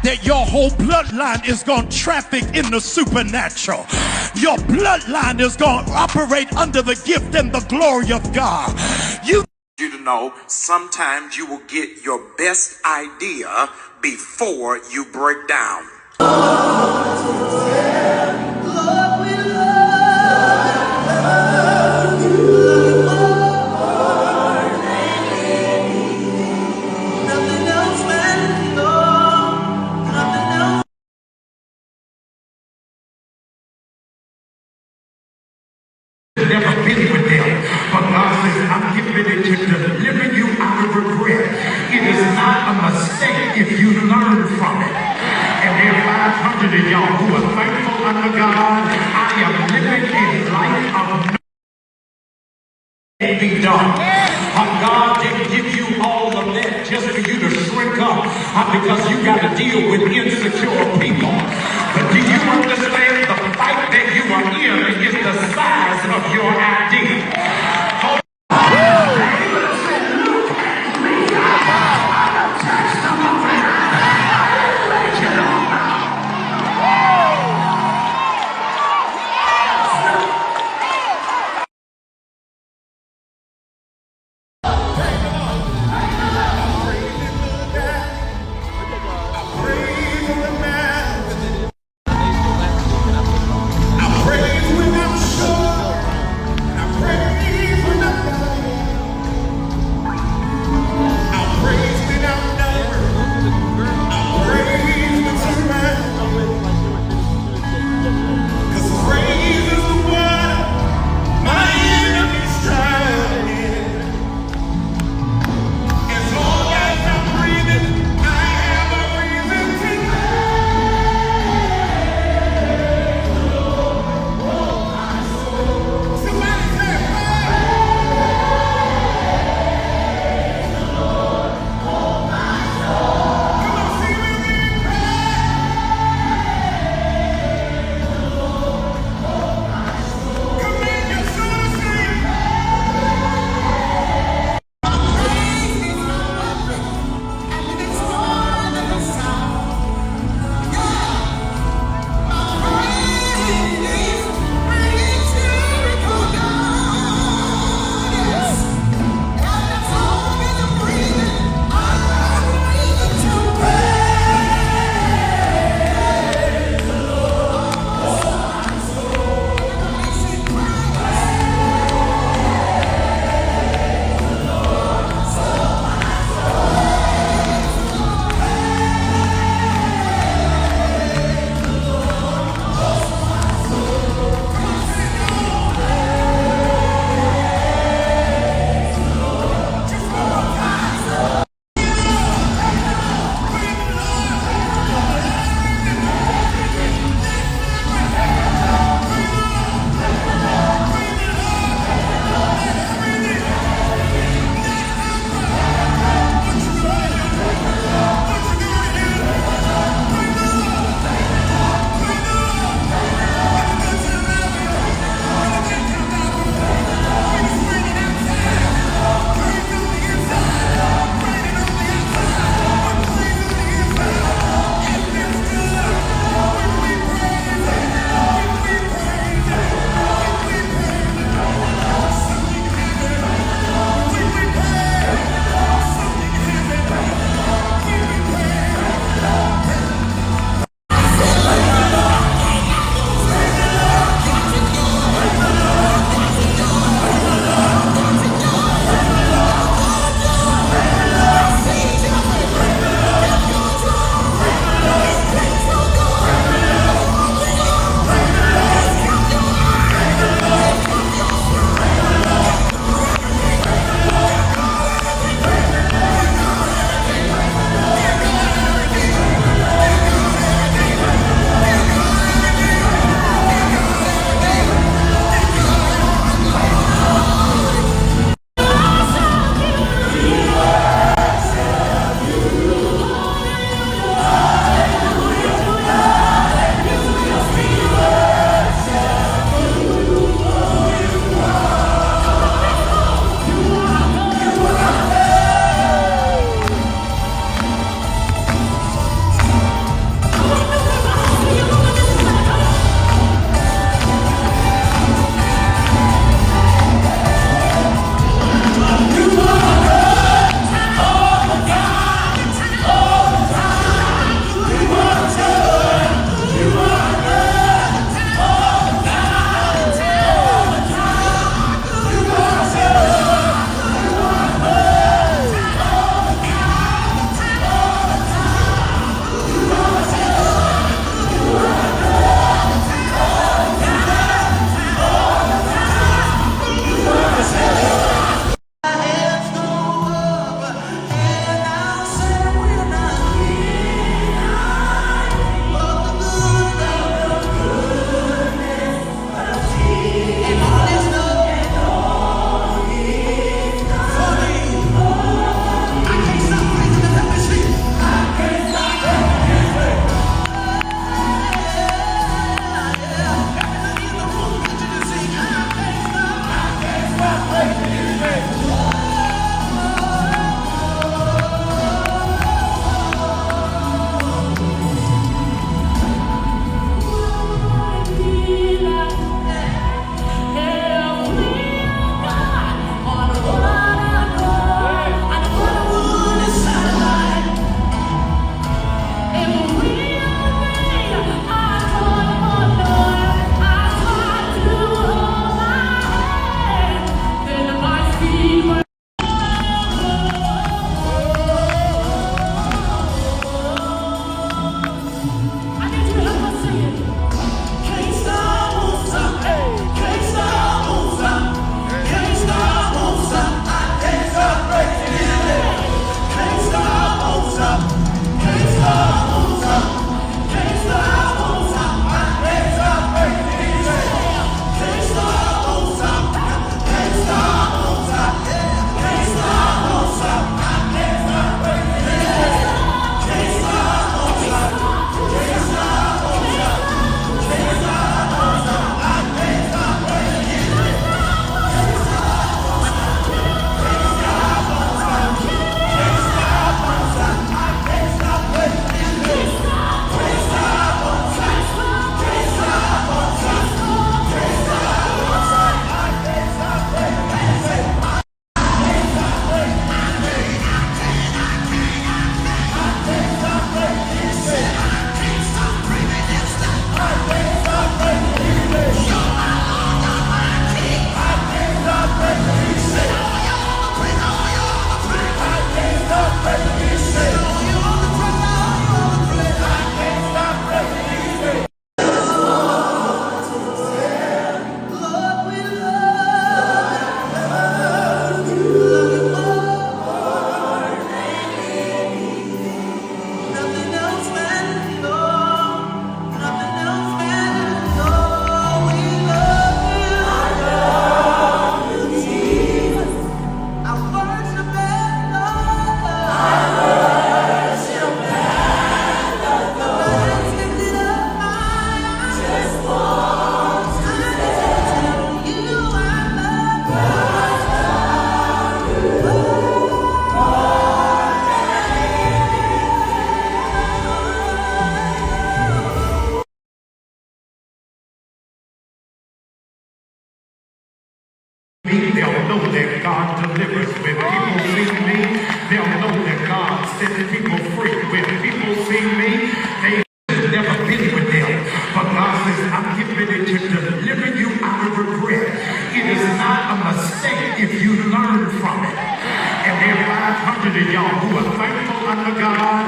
that your whole bloodline is going to traffic in the supernatural. Your bloodline is going to operate under the gift and the glory of God. You to know sometimes you will get your best idea before you break down. Never been with them, but God says, I'm getting ready to deliver you out of regret. It is not a mistake if you learn from it. And there are 500 of y'all who are thankful unto God. I am living a life of nothing be done. God didn't give you all of that just for you to shrink up because you got to deal with insecure people. But do you understand the fight that you are in is the size of your idea? Praise the man. I need you to help us sing it. Can't stop, won't stop. Can't stop, won't stop. Can't stop, won't stop. I can't stop praising His name. Can't stop, won't stop. Can't stop, won't stop. Can't stop, won't stop. I can't stop praising His name. Can't stop, won't stop. Can't stop, won't stop. Can't stop, won't stop. I can't stop praising His name. Can't stop, won't stop. Can't stop, won't stop. Can't stop, won't stop. I can't stop praising His name. Can't stop, won't stop. Can't stop, won't stop. Can't stop, won't stop. I can't stop praising His name. Can't stop, won't stop. Can't stop, won't stop. Can't stop, won't stop. I can't stop praising His name. Can't stop praising His name. I can't stop praising His name. Can't stop praising His name. I can't stop praising His name. I can't stop praising His name. I can't stop praising His name. I can't stop praising His name. Lord, we love you. Nothing else matters, Lord. Nothing else matters, Lord. We love you. I love you, Jesus. I worship and Lord. I worship and adore. My hands lifted up high. I just want to tell you I love you. They'll know that God delivers when people see me. They'll know that God sets people free when people see me. They have never been with them, but God says, I'm getting ready to deliver you out of regret. It is not a mistake if you learn from it. And there are 500 of y'all who are thankful unto God